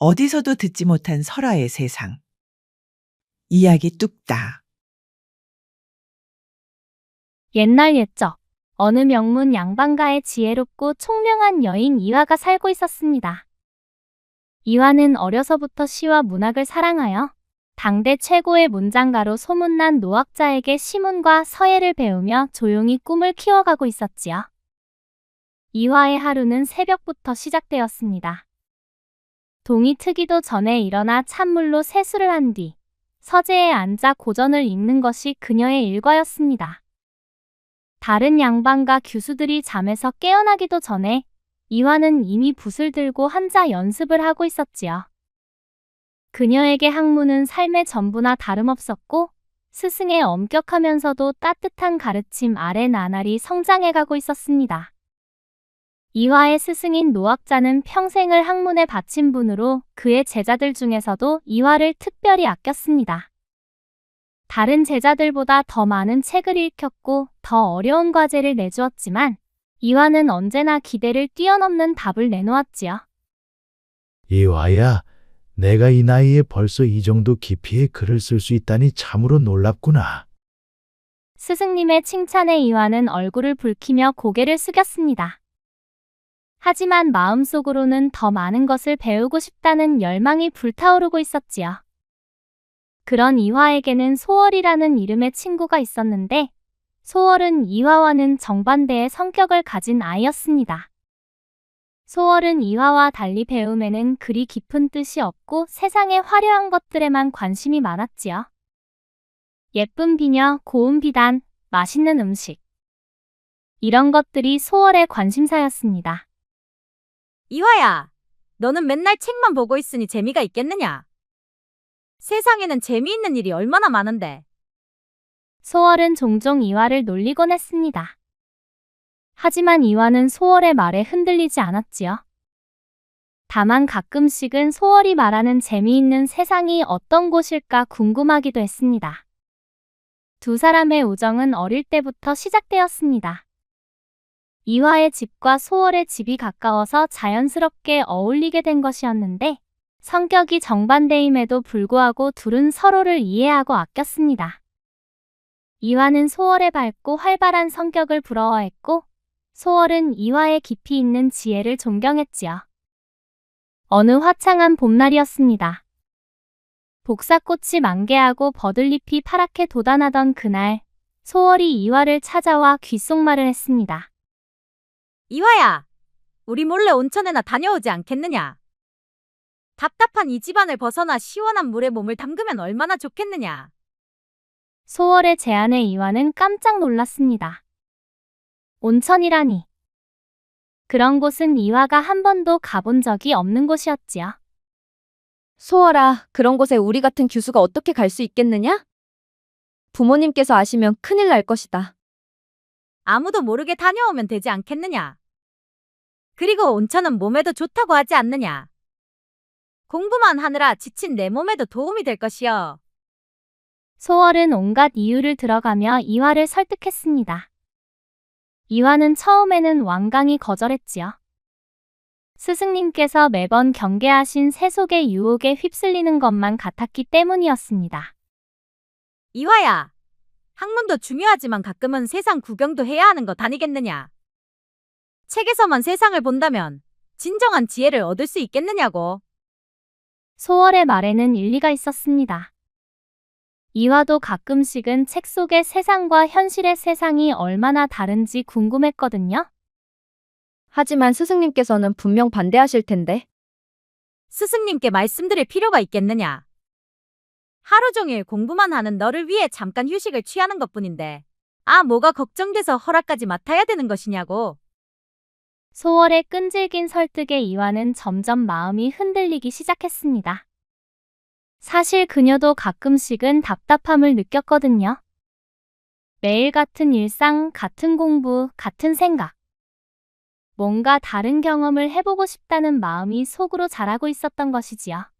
어디서도 듣지 못한 설화의 세상. 이야기 뚝딱. 옛날 옛적, 어느 명문 양반가에 지혜롭고 총명한 여인 이화가 살고 있었습니다. 이화는 어려서부터 시와 문학을 사랑하여 당대 최고의 문장가로 소문난 노학자에게 시문과 서예를 배우며 조용히 꿈을 키워가고 있었지요. 이화의 하루는 새벽부터 시작되었습니다. 동이 트기도 전에 일어나 찬물로 세수를 한 뒤 서재에 앉아 고전을 읽는 것이 그녀의 일과였습니다. 다른 양반과 규수들이 잠에서 깨어나기도 전에 이화는 이미 붓을 들고 한자 연습을 하고 있었지요. 그녀에게 학문은 삶의 전부나 다름없었고 스승의 엄격하면서도 따뜻한 가르침 아래 나날이 성장해가고 있었습니다. 이화의 스승인 노학자는 평생을 학문에 바친 분으로 그의 제자들 중에서도 이화를 특별히 아꼈습니다. 다른 제자들보다 더 많은 책을 읽혔고 더 어려운 과제를 내주었지만 이화는 언제나 기대를 뛰어넘는 답을 내놓았지요. 이화야, 내가 이 나이에 벌써 이 정도 깊이의 글을 쓸 수 있다니 참으로 놀랍구나. 스승님의 칭찬에 이화는 얼굴을 붉히며 고개를 숙였습니다. 하지만 마음속으로는 더 많은 것을 배우고 싶다는 열망이 불타오르고 있었지요. 그런 이화에게는 소월이라는 이름의 친구가 있었는데 소월은 이화와는 정반대의 성격을 가진 아이였습니다. 소월은 이화와 달리 배움에는 그리 깊은 뜻이 없고 세상의 화려한 것들에만 관심이 많았지요. 예쁜 비녀, 고운 비단, 맛있는 음식. 이런 것들이 소월의 관심사였습니다. 이화야, 너는 맨날 책만 보고 있으니 재미가 있겠느냐? 세상에는 재미있는 일이 얼마나 많은데. 소월은 종종 이화를 놀리곤 했습니다. 하지만 이화는 소월의 말에 흔들리지 않았지요. 다만 가끔씩은 소월이 말하는 재미있는 세상이 어떤 곳일까 궁금하기도 했습니다. 두 사람의 우정은 어릴 때부터 시작되었습니다. 이화의 집과 소월의 집이 가까워서 자연스럽게 어울리게 된 것이었는데 성격이 정반대임에도 불구하고 둘은 서로를 이해하고 아꼈습니다. 이화는 소월의 밝고 활발한 성격을 부러워했고 소월은 이화의 깊이 있는 지혜를 존경했지요. 어느 화창한 봄날이었습니다. 복사꽃이 만개하고 버들잎이 파랗게 돋아나던 그날, 소월이 이화를 찾아와 귓속말을 했습니다. 이화야, 우리 몰래 온천에나 다녀오지 않겠느냐? 답답한 이 집안을 벗어나 시원한 물에 몸을 담그면 얼마나 좋겠느냐? 소월의 제안에 이화는 깜짝 놀랐습니다. 온천이라니. 그런 곳은 이화가 한 번도 가본 적이 없는 곳이었지요. 소월아, 그런 곳에 우리 같은 교수가 어떻게 갈 수 있겠느냐? 부모님께서 아시면 큰일 날 것이다. 아무도 모르게 다녀오면 되지 않겠느냐? 그리고 온천은 몸에도 좋다고 하지 않느냐? 공부만 하느라 지친 내 몸에도 도움이 될 것이여. 소월은 온갖 이유를 들어가며 이화를 설득했습니다. 이화는 처음에는 완강히 거절했지요. 스승님께서 매번 경계하신 세속의 유혹에 휩쓸리는 것만 같았기 때문이었습니다. 이화야, 학문도 중요하지만 가끔은 세상 구경도 해야 하는 것 아니겠느냐? 책에서만 세상을 본다면 진정한 지혜를 얻을 수 있겠느냐고. 소월의 말에는 일리가 있었습니다. 이화도 가끔씩은 책 속의 세상과 현실의 세상이 얼마나 다른지 궁금했거든요. 하지만 스승님께서는 분명 반대하실 텐데. 스승님께 말씀드릴 필요가 있겠느냐? 하루 종일 공부만 하는 너를 위해 잠깐 휴식을 취하는 것뿐인데 뭐가 걱정돼서 허락까지 맡아야 되는 것이냐고. 소월의 끈질긴 설득에 이화는 점점 마음이 흔들리기 시작했습니다. 사실 그녀도 가끔씩은 답답함을 느꼈거든요. 매일 같은 일상, 같은 공부, 같은 생각. 뭔가 다른 경험을 해보고 싶다는 마음이 속으로 자라고 있었던 것이지요.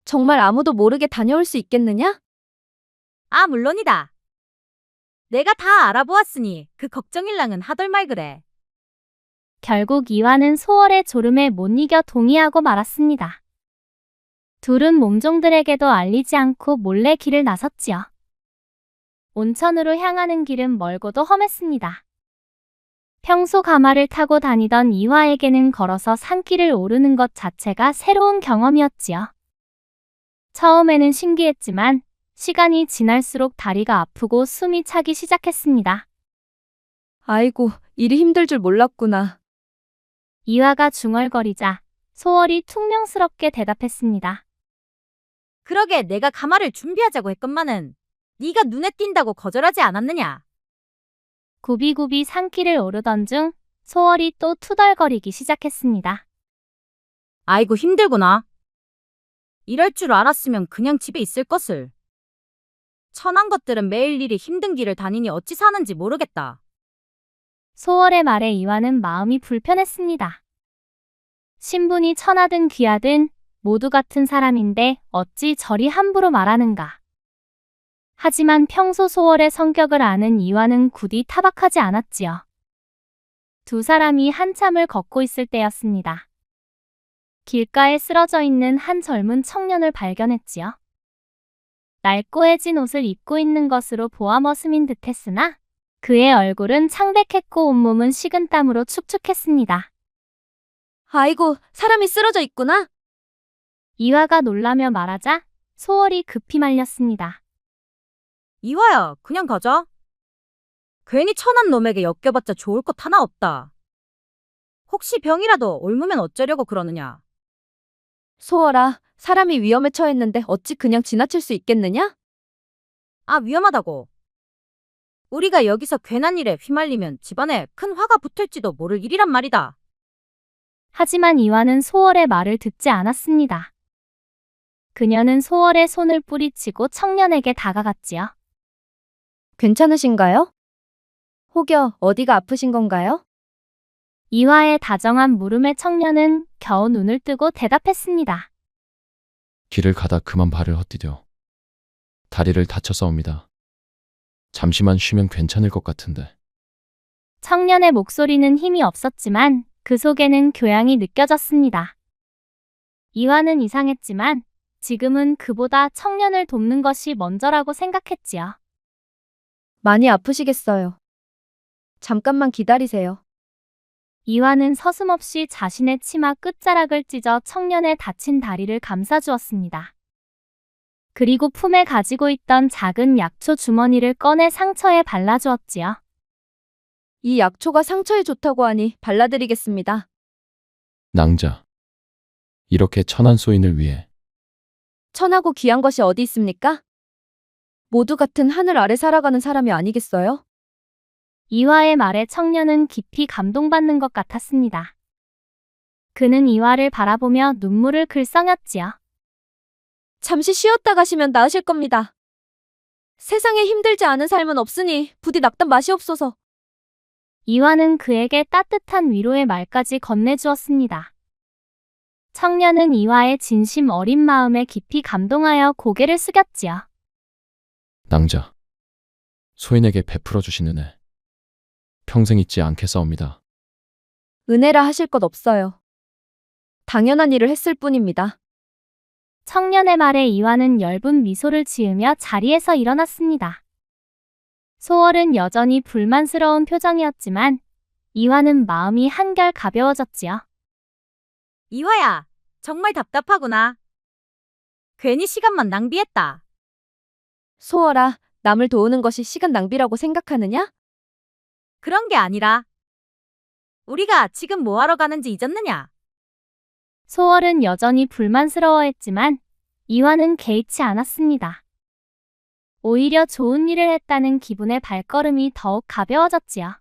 정말 아무도 모르게 다녀올 수 있겠느냐? 물론이다. 내가 다 알아보았으니 그 걱정일랑은 하덜 말 그래. 결국 이화는 소월의 졸음에 못 이겨 동의하고 말았습니다. 둘은 몸종들에게도 알리지 않고 몰래 길을 나섰지요. 온천으로 향하는 길은 멀고도 험했습니다. 평소 가마를 타고 다니던 이화에게는 걸어서 산길을 오르는 것 자체가 새로운 경험이었지요. 처음에는 신기했지만 시간이 지날수록 다리가 아프고 숨이 차기 시작했습니다. 아이고, 일이 힘들 줄 몰랐구나. 이화가 중얼거리자 소월이 퉁명스럽게 대답했습니다. 그러게 내가 가마를 준비하자고 했건만은 네가 눈에 띈다고 거절하지 않았느냐. 굽이굽이 산길을 오르던 중 소월이 또 투덜거리기 시작했습니다. 아이고 힘들구나. 이럴 줄 알았으면 그냥 집에 있을 것을. 천한 것들은 매일 일이 힘든 길을 다니니 어찌 사는지 모르겠다. 소월의 말에 이화는 마음이 불편했습니다. 신분이 천하든 귀하든 모두 같은 사람인데 어찌 저리 함부로 말하는가. 하지만 평소 소월의 성격을 아는 이화는 굳이 타박하지 않았지요. 두 사람이 한참을 걷고 있을 때였습니다. 길가에 쓰러져 있는 한 젊은 청년을 발견했지요. 낡고해진 옷을 입고 있는 것으로 보아머스민 듯했으나 그의 얼굴은 창백했고 온몸은 식은땀으로 축축했습니다. 아이고, 사람이 쓰러져 있구나. 이화가 놀라며 말하자 소월이 급히 말렸습니다. 이화야, 그냥 가자. 괜히 천한 놈에게 엮여봤자 좋을 것 하나 없다. 혹시 병이라도 옮으면 어쩌려고 그러느냐. 소월아, 사람이 위험에 처했는데 어찌 그냥 지나칠 수 있겠느냐? 아, 위험하다고. 우리가 여기서 괜한 일에 휘말리면 집안에 큰 화가 붙을지도 모를 일이란 말이다. 하지만 이화는 소월의 말을 듣지 않았습니다. 그녀는 소월의 손을 뿌리치고 청년에게 다가갔지요. 괜찮으신가요? 혹여 어디가 아프신 건가요? 이화의 다정한 물음에 청년은 겨우 눈을 뜨고 대답했습니다. 길을 가다 그만 발을 헛디뎌 다리를 다쳐서옵니다. 잠시만 쉬면 괜찮을 것 같은데. 청년의 목소리는 힘이 없었지만 그 속에는 교양이 느껴졌습니다. 이화는 이상했지만 지금은 그보다 청년을 돕는 것이 먼저라고 생각했지요. 많이 아프시겠어요. 잠깐만 기다리세요. 이화는 서슴없이 자신의 치마 끝자락을 찢어 청년의 다친 다리를 감싸주었습니다. 그리고 품에 가지고 있던 작은 약초 주머니를 꺼내 상처에 발라주었지요. 이 약초가 상처에 좋다고 하니 발라드리겠습니다. 낭자. 이렇게 천한 소인을 위해 천하고 귀한 것이 어디 있습니까? 모두 같은 하늘 아래 살아가는 사람이 아니겠어요? 이화의 말에 청년은 깊이 감동받는 것 같았습니다. 그는 이화를 바라보며 눈물을 글썽였지요. 잠시 쉬었다 가시면 나으실 겁니다. 세상에 힘들지 않은 삶은 없으니 부디 낙담 마시옵소서. 이화는 그에게 따뜻한 위로의 말까지 건네주었습니다. 청년은 이화의 진심 어린 마음에 깊이 감동하여 고개를 숙였지요. 낭자. 소인에게 베풀어 주신 은혜 평생 잊지 않겠사옵니다. 은혜라 하실 것 없어요. 당연한 일을 했을 뿐입니다. 청년의 말에 이화는 엷은 미소를 지으며 자리에서 일어났습니다. 소월은 여전히 불만스러운 표정이었지만 이화는 마음이 한결 가벼워졌지요. 이화야, 정말 답답하구나. 괜히 시간만 낭비했다. 소월아, 남을 도우는 것이 시간 낭비라고 생각하느냐? 그런 게 아니라 우리가 지금 뭐하러 가는지 잊었느냐? 소월은 여전히 불만스러워했지만 이화는 개의치 않았습니다. 오히려 좋은 일을 했다는 기분의 발걸음이 더욱 가벼워졌지요.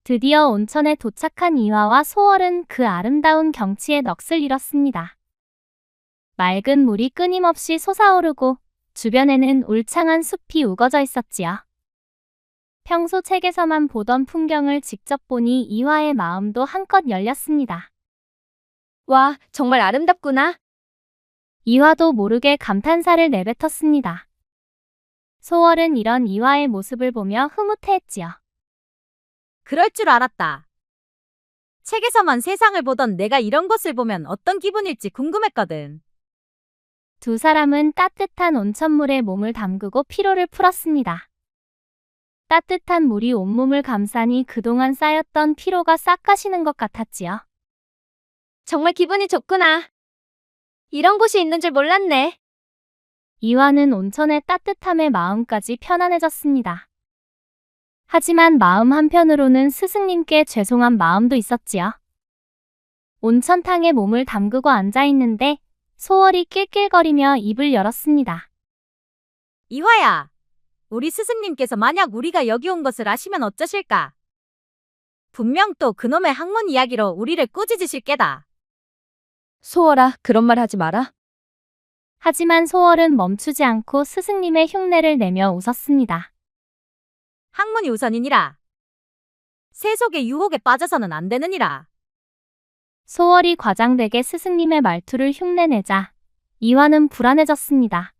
드디어 온천에 도착한 이화와 소월은 그 아름다운 경치에 넋을 잃었습니다. 맑은 물이 끊임없이 솟아오르고 주변에는 울창한 숲이 우거져 있었지요. 평소 책에서만 보던 풍경을 직접 보니 이화의 마음도 한껏 열렸습니다. 와, 정말 아름답구나. 이화도 모르게 감탄사를 내뱉었습니다. 소월은 이런 이화의 모습을 보며 흐뭇해했지요. 그럴 줄 알았다. 책에서만 세상을 보던 내가 이런 것을 보면 어떤 기분일지 궁금했거든. 두 사람은 따뜻한 온천물에 몸을 담그고 피로를 풀었습니다. 따뜻한 물이 온몸을 감싸니 그동안 쌓였던 피로가 싹 가시는 것 같았지요. 정말 기분이 좋구나. 이런 곳이 있는 줄 몰랐네. 이화는 온천의 따뜻함에 마음까지 편안해졌습니다. 하지만 마음 한편으로는 스승님께 죄송한 마음도 있었지요. 온천탕에 몸을 담그고 앉아있는데 소월이 낄낄거리며 입을 열었습니다. 이화야, 우리 스승님께서 만약 우리가 여기 온 것을 아시면 어쩌실까? 분명 또 그놈의 학문 이야기로 우리를 꾸짖으실 게다. 소월아, 그런 말 하지 마라. 하지만 소월은 멈추지 않고 스승님의 흉내를 내며 웃었습니다. 학문이 우선이니라. 세속의 유혹에 빠져서는 안 되느니라. 소월이 과장되게 스승님의 말투를 흉내내자 이화는 불안해졌습니다.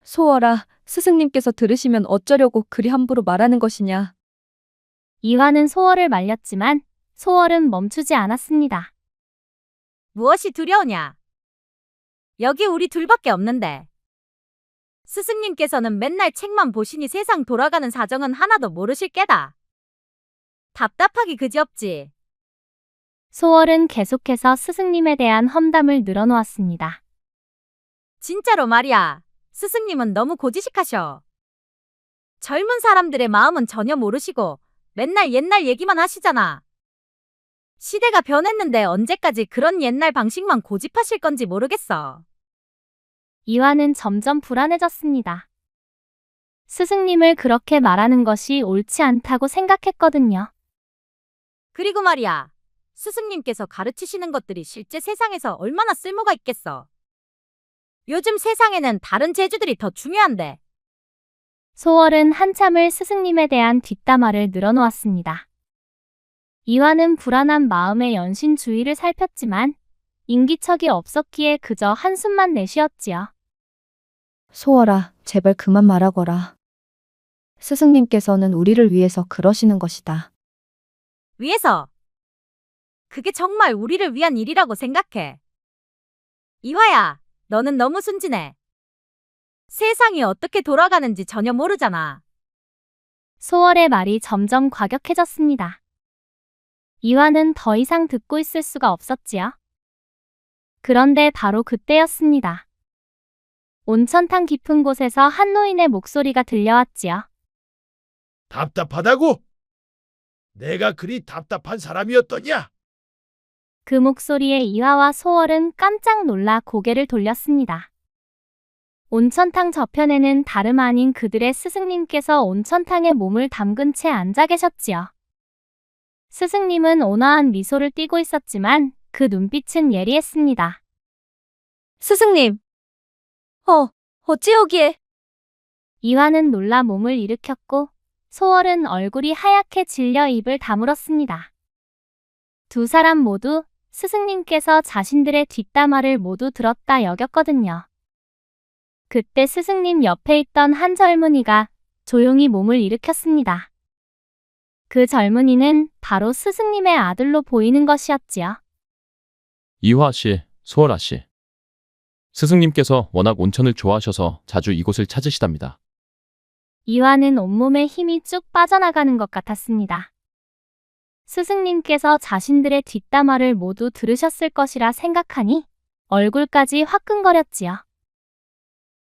소월아, 스승님께서 들으시면 어쩌려고 그리 함부로 말하는 것이냐. 이화는 소월을 말렸지만 소월은 멈추지 않았습니다. 무엇이 두려우냐? 여기 우리 둘밖에 없는데. 스승님께서는 맨날 책만 보시니 세상 돌아가는 사정은 하나도 모르실 게다. 답답하기 그지없지. 소월은 계속해서 스승님에 대한 험담을 늘어놓았습니다. 진짜로 말이야. 스승님은 너무 고지식하셔. 젊은 사람들의 마음은 전혀 모르시고 맨날 옛날 얘기만 하시잖아. 시대가 변했는데 언제까지 그런 옛날 방식만 고집하실 건지 모르겠어. 이화는 점점 불안해졌습니다. 스승님을 그렇게 말하는 것이 옳지 않다고 생각했거든요. 그리고 말이야. 스승님께서 가르치시는 것들이 실제 세상에서 얼마나 쓸모가 있겠어. 요즘 세상에는 다른 재주들이 더 중요한데. 소월은 한참을 스승님에 대한 뒷담화를 늘어놓았습니다. 이화는 불안한 마음에 연신 주위를 살폈지만 인기척이 없었기에 그저 한숨만 내쉬었지요. 소월아, 제발 그만 말하거라. 스승님께서는 우리를 위해서 그러시는 것이다. 위해서. 그게 정말 우리를 위한 일이라고 생각해. 이화야, 너는 너무 순진해. 세상이 어떻게 돌아가는지 전혀 모르잖아. 소월의 말이 점점 과격해졌습니다. 이화는 더 이상 듣고 있을 수가 없었지요. 그런데 바로 그때였습니다. 온천탕 깊은 곳에서 한 노인의 목소리가 들려왔지요. 답답하다고? 내가 그리 답답한 사람이었더냐? 그 목소리에 이화와 소월은 깜짝 놀라 고개를 돌렸습니다. 온천탕 저편에는 다름 아닌 그들의 스승님께서 온천탕에 몸을 담근 채 앉아 계셨지요. 스승님은 온화한 미소를 띠고 있었지만 그 눈빛은 예리했습니다. 스승님! 어찌 여기에? 이화는 놀라 몸을 일으켰고 소월은 얼굴이 하얗게 질려 입을 다물었습니다. 두 사람 모두 스승님께서 자신들의 뒷담화를 모두 들었다 여겼거든요. 그때 스승님 옆에 있던 한 젊은이가 조용히 몸을 일으켰습니다. 그 젊은이는 바로 스승님의 아들로 보이는 것이었지요. 이화 씨, 소월아 씨. 스승님께서 워낙 온천을 좋아하셔서 자주 이곳을 찾으시답니다. 이화는 온몸에 힘이 쭉 빠져나가는 것 같았습니다. 스승님께서 자신들의 뒷담화를 모두 들으셨을 것이라 생각하니 얼굴까지 화끈거렸지요.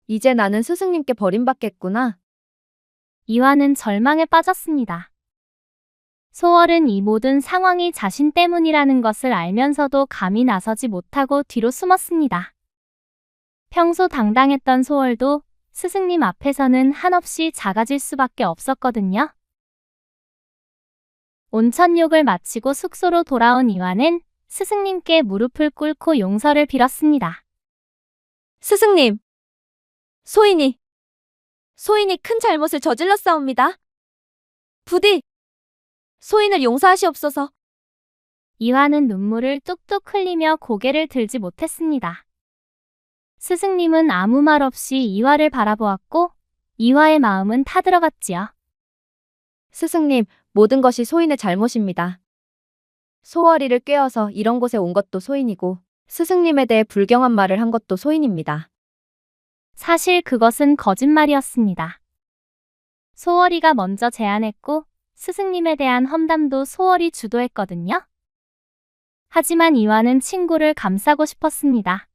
이제 나는 스승님께 버림받겠구나. 이화는 절망에 빠졌습니다. 소월은 이 모든 상황이 자신 때문이라는 것을 알면서도 감히 나서지 못하고 뒤로 숨었습니다. 평소 당당했던 소월도 스승님 앞에서는 한없이 작아질 수밖에 없었거든요. 온천욕을 마치고 숙소로 돌아온 이화는 스승님께 무릎을 꿇고 용서를 빌었습니다. 스승님! 소인이 큰 잘못을 저질렀사옵니다. 부디 소인을 용서하시옵소서. 이화는 눈물을 뚝뚝 흘리며 고개를 들지 못했습니다. 스승님은 아무 말 없이 이화를 바라보았고 이화의 마음은 타들어갔지요. 스승님, 모든 것이 소인의 잘못입니다. 소월이를 꿰어서 이런 곳에 온 것도 소인이고 스승님에 대해 불경한 말을 한 것도 소인입니다. 사실 그것은 거짓말이었습니다. 소월이가 먼저 제안했고 스승님에 대한 험담도 소월이 주도했거든요. 하지만 이화는 친구를 감싸고 싶었습니다.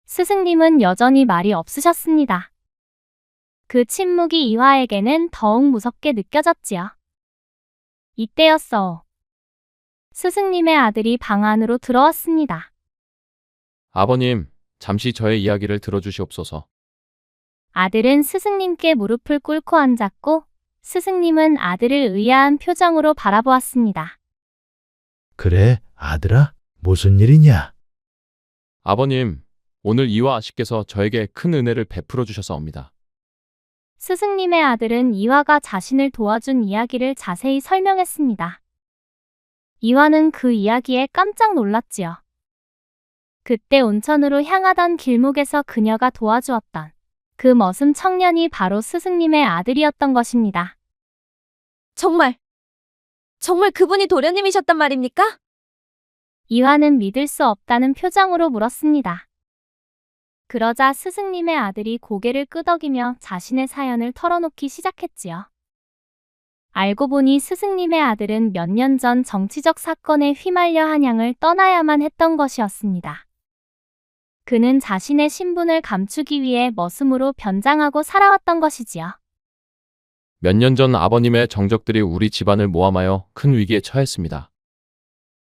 스승님은 여전히 말이 없으셨습니다. 그 침묵이 이화에게는 더욱 무섭게 느껴졌지요. 이때였어. 스승님의 아들이 방 안으로 들어왔습니다. 아버님, 잠시 저의 이야기를 들어주시옵소서. 아들은 스승님께 무릎을 꿇고 앉았고 스승님은 아들을 의아한 표정으로 바라보았습니다. 그래, 아들아, 무슨 일이냐? 아버님, 오늘 이화 아씨께서 저에게 큰 은혜를 베풀어 주셔서옵니다. 스승님의 아들은 이화가 자신을 도와준 이야기를 자세히 설명했습니다. 이화는 그 이야기에 깜짝 놀랐지요. 그때 온천으로 향하던 길목에서 그녀가 도와주었던 그 머슴 청년이 바로 스승님의 아들이었던 것입니다. 정말 그분이 도련님이셨단 말입니까? 이화는 믿을 수 없다는 표정으로 물었습니다. 그러자 스승님의 아들이 고개를 끄덕이며 자신의 사연을 털어놓기 시작했지요. 알고 보니 스승님의 아들은 몇 년 전 정치적 사건에 휘말려 한양을 떠나야만 했던 것이었습니다. 그는 자신의 신분을 감추기 위해 머슴으로 변장하고 살아왔던 것이지요. 몇 년 전 아버님의 정적들이 우리 집안을 모함하여 큰 위기에 처했습니다.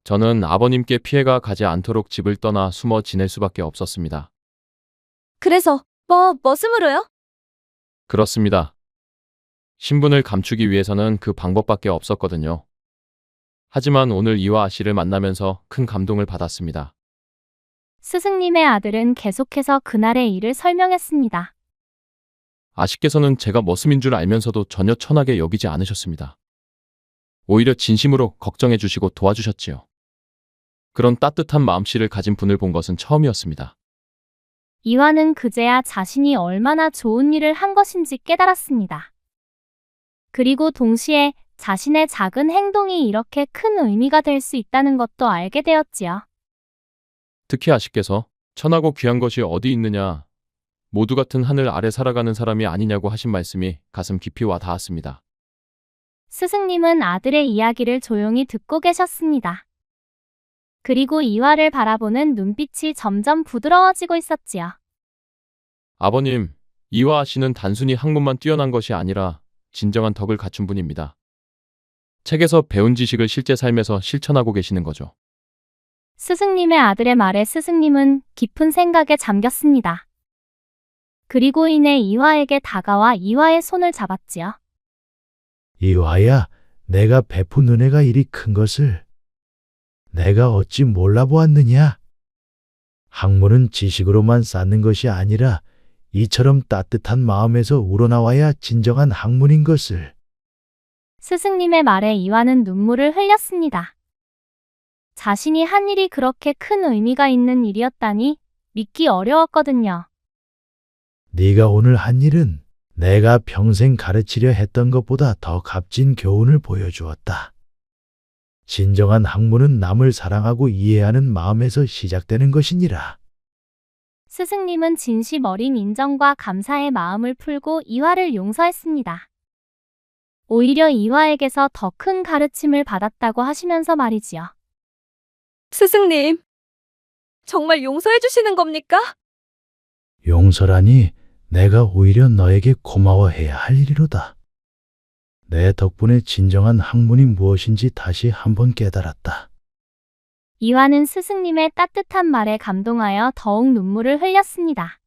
저는 아버님께 피해가 가지 않도록 집을 떠나 숨어 지낼 수밖에 없었습니다. 그래서 머슴으로요? 그렇습니다. 신분을 감추기 위해서는 그 방법밖에 없었거든요. 하지만 오늘 이화 씨를 만나면서 큰 감동을 받았습니다. 스승님의 아들은 계속해서 그날의 일을 설명했습니다. 아씨께서는 제가 머슴인 줄 알면서도 전혀 천하게 여기지 않으셨습니다. 오히려 진심으로 걱정해 주시고 도와주셨지요. 그런 따뜻한 마음씨를 가진 분을 본 것은 처음이었습니다. 이화는 그제야 자신이 얼마나 좋은 일을 한 것인지 깨달았습니다. 그리고 동시에 자신의 작은 행동이 이렇게 큰 의미가 될 수 있다는 것도 알게 되었지요. 특히 아씨께서 천하고 귀한 것이 어디 있느냐, 모두 같은 하늘 아래 살아가는 사람이 아니냐고 하신 말씀이 가슴 깊이 와 닿았습니다. 스승님은 아들의 이야기를 조용히 듣고 계셨습니다. 그리고 이화를 바라보는 눈빛이 점점 부드러워지고 있었지요. 아버님, 이화 씨는 단순히 학문만 뛰어난 것이 아니라 진정한 덕을 갖춘 분입니다. 책에서 배운 지식을 실제 삶에서 실천하고 계시는 거죠. 스승님의 아들의 말에 스승님은 깊은 생각에 잠겼습니다. 그리고 이내 이화에게 다가와 이화의 손을 잡았지요. 이화야, 내가 베푼 은혜가 이리 큰 것을 내가 어찌 몰라보았느냐? 학문은 지식으로만 쌓는 것이 아니라 이처럼 따뜻한 마음에서 우러나와야 진정한 학문인 것을. 스승님의 말에 이화는 눈물을 흘렸습니다. 자신이 한 일이 그렇게 큰 의미가 있는 일이었다니 믿기 어려웠거든요. 네가 오늘 한 일은 내가 평생 가르치려 했던 것보다 더 값진 교훈을 보여주었다. 진정한 학문은 남을 사랑하고 이해하는 마음에서 시작되는 것이니라. 스승님은 진심 어린 인정과 감사의 마음을 풀고 이화를 용서했습니다. 오히려 이화에게서 더 큰 가르침을 받았다고 하시면서 말이지요. 스승님, 정말 용서해 주시는 겁니까? 용서라니 내가 오히려 너에게 고마워해야 할 일이로다. 내 덕분에 진정한 학문이 무엇인지 다시 한번 깨달았다. 이화는 스승님의 따뜻한 말에 감동하여 더욱 눈물을 흘렸습니다.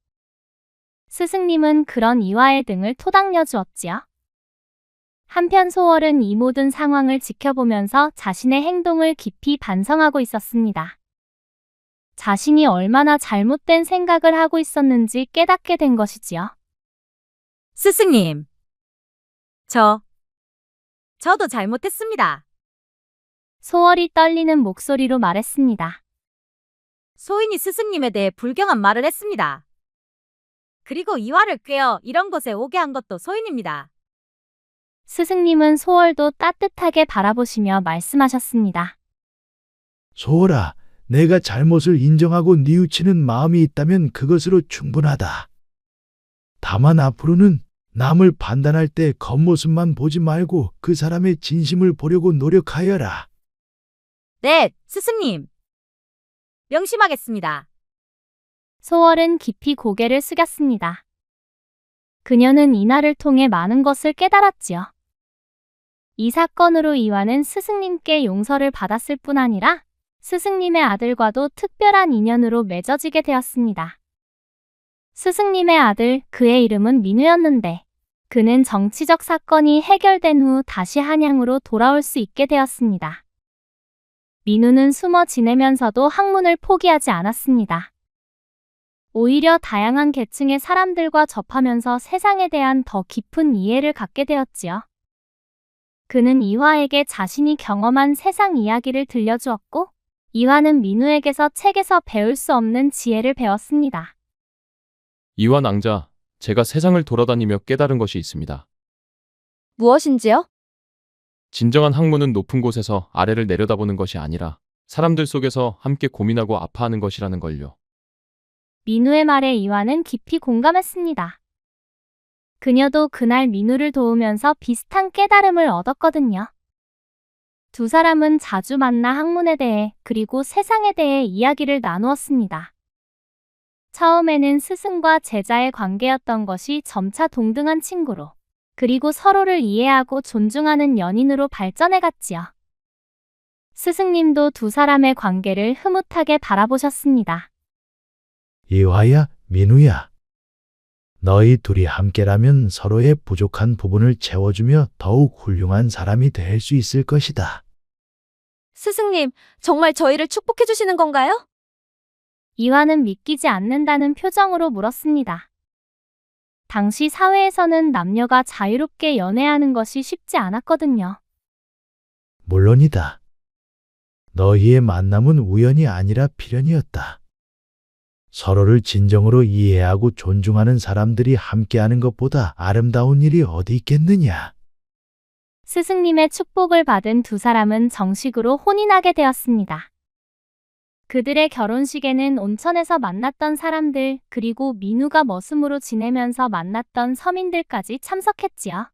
스승님은 그런 이화의 등을 토닥여 주었지요. 한편 소월은 이 모든 상황을 지켜보면서 자신의 행동을 깊이 반성하고 있었습니다. 자신이 얼마나 잘못된 생각을 하고 있었는지 깨닫게 된 것이지요. 스승님, 저도 잘못했습니다. 소월이 떨리는 목소리로 말했습니다. 소인이 스승님에 대해 불경한 말을 했습니다. 그리고 이화를 꿰어 이런 곳에 오게 한 것도 소인입니다. 스승님은 소월도 따뜻하게 바라보시며 말씀하셨습니다. 소월아, 내가 잘못을 인정하고 뉘우치는 마음이 있다면 그것으로 충분하다. 다만 앞으로는 남을 판단할 때 겉모습만 보지 말고 그 사람의 진심을 보려고 노력하여라. 네, 스승님. 명심하겠습니다. 소월은 깊이 고개를 숙였습니다. 그녀는 이날을 통해 많은 것을 깨달았지요. 이 사건으로 이화는 스승님께 용서를 받았을 뿐 아니라 스승님의 아들과도 특별한 인연으로 맺어지게 되었습니다. 스승님의 아들, 그의 이름은 민우였는데 그는 정치적 사건이 해결된 후 다시 한양으로 돌아올 수 있게 되었습니다. 민우는 숨어 지내면서도 학문을 포기하지 않았습니다. 오히려 다양한 계층의 사람들과 접하면서 세상에 대한 더 깊은 이해를 갖게 되었지요. 그는 이화에게 자신이 경험한 세상 이야기를 들려주었고, 이화는 민우에게서 책에서 배울 수 없는 지혜를 배웠습니다. 이화 낭자, 제가 세상을 돌아다니며 깨달은 것이 있습니다. 무엇인지요? 진정한 학문은 높은 곳에서 아래를 내려다보는 것이 아니라 사람들 속에서 함께 고민하고 아파하는 것이라는 걸요. 민우의 말에 이화는 깊이 공감했습니다. 그녀도 그날 민우를 도우면서 비슷한 깨달음을 얻었거든요. 두 사람은 자주 만나 학문에 대해 그리고 세상에 대해 이야기를 나누었습니다. 처음에는 스승과 제자의 관계였던 것이 점차 동등한 친구로, 그리고 서로를 이해하고 존중하는 연인으로 발전해갔지요. 스승님도 두 사람의 관계를 흐뭇하게 바라보셨습니다. 이화야, 민우야. 너희 둘이 함께라면 서로의 부족한 부분을 채워주며 더욱 훌륭한 사람이 될 수 있을 것이다. 스승님, 정말 저희를 축복해 주시는 건가요? 이화는 믿기지 않는다는 표정으로 물었습니다. 당시 사회에서는 남녀가 자유롭게 연애하는 것이 쉽지 않았거든요. 물론이다. 너희의 만남은 우연이 아니라 필연이었다. 서로를 진정으로 이해하고 존중하는 사람들이 함께하는 것보다 아름다운 일이 어디 있겠느냐. 스승님의 축복을 받은 두 사람은 정식으로 혼인하게 되었습니다. 그들의 결혼식에는 온천에서 만났던 사람들, 그리고 민우가 머슴으로 지내면서 만났던 서민들까지 참석했지요.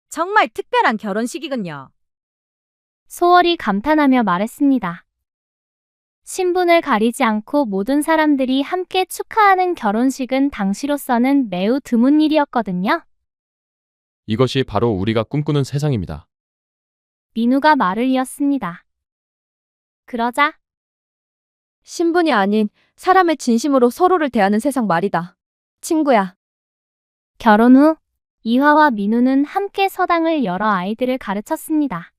정말 특별한 결혼식이군요. 소월이 감탄하며 말했습니다. 신분을 가리지 않고 모든 사람들이 함께 축하하는 결혼식은 당시로서는 매우 드문 일이었거든요. 이것이 바로 우리가 꿈꾸는 세상입니다. 민우가 말을 이었습니다. 그러자 신분이 아닌 사람의 진심으로 서로를 대하는 세상 말이다. 친구야. 결혼 후 이화와 민우는 함께 서당을 열어 아이들을 가르쳤습니다.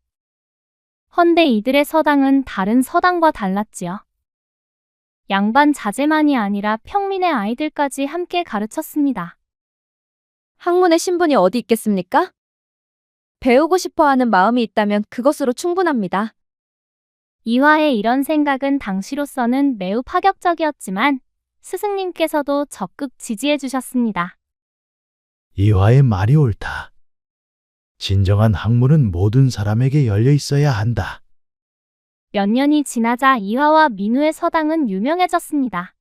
헌데 이들의 서당은 다른 서당과 달랐지요. 양반 자제만이 아니라 평민의 아이들까지 함께 가르쳤습니다. 학문의 신분이 어디 있겠습니까? 배우고 싶어 하는 마음이 있다면 그것으로 충분합니다. 이화의 이런 생각은 당시로서는 매우 파격적이었지만 스승님께서도 적극 지지해 주셨습니다. 이화의 말이 옳다. 진정한 학문은 모든 사람에게 열려 있어야 한다. 몇 년이 지나자 이화와 민우의 서당은 유명해졌습니다.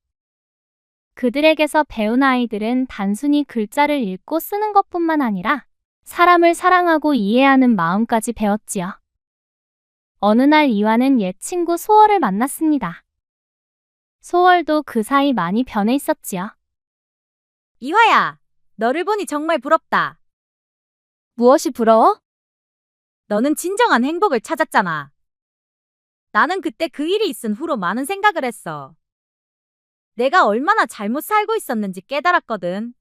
그들에게서 배운 아이들은 단순히 글자를 읽고 쓰는 것뿐만 아니라 사람을 사랑하고 이해하는 마음까지 배웠지요. 어느 날 이화는 옛 친구 소월을 만났습니다. 소월도 그 사이 많이 변해 있었지요. 이화야, 너를 보니 정말 부럽다. 무엇이 부러워? 너는 진정한 행복을 찾았잖아. 나는 그때 그 일이 있은 후로 많은 생각을 했어. 내가 얼마나 잘못 살고 있었는지 깨달았거든.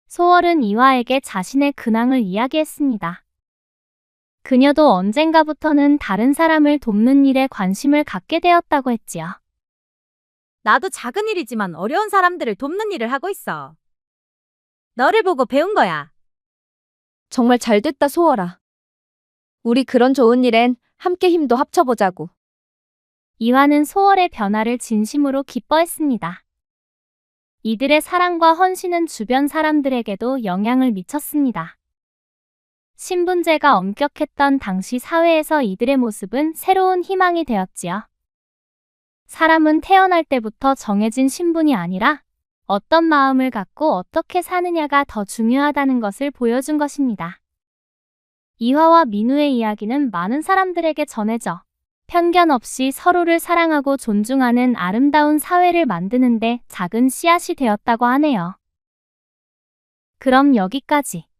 소월은 이화에게 자신의 근황을 이야기했습니다. 그녀도 언젠가부터는 다른 사람을 돕는 일에 관심을 갖게 되었다고 했지요. 나도 작은 일이지만 어려운 사람들을 돕는 일을 하고 있어. 너를 보고 배운 거야. 정말 잘됐다, 소월아. 우리 그런 좋은 일엔 함께 힘도 합쳐보자고. 이화는 소월의 변화를 진심으로 기뻐했습니다. 이들의 사랑과 헌신은 주변 사람들에게도 영향을 미쳤습니다. 신분제가 엄격했던 당시 사회에서 이들의 모습은 새로운 희망이 되었지요. 사람은 태어날 때부터 정해진 신분이 아니라 어떤 마음을 갖고 어떻게 사느냐가 더 중요하다는 것을 보여준 것입니다. 이화와 민우의 이야기는 많은 사람들에게 전해져 편견 없이 서로를 사랑하고 존중하는 아름다운 사회를 만드는데 작은 씨앗이 되었다고 하네요. 그럼 여기까지.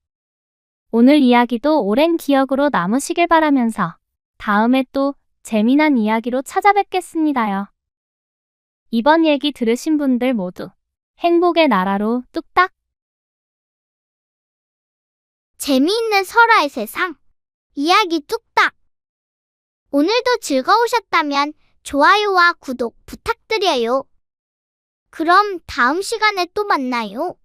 오늘 이야기도 오랜 기억으로 남으시길 바라면서 다음에 또 재미난 이야기로 찾아뵙겠습니다요. 이번 얘기 들으신 분들 모두 행복의 나라로 뚝딱! 재미있는 설아의 세상. 이야기 뚝딱. 오늘도 즐거우셨다면 좋아요와 구독 부탁드려요. 그럼 다음 시간에 또 만나요.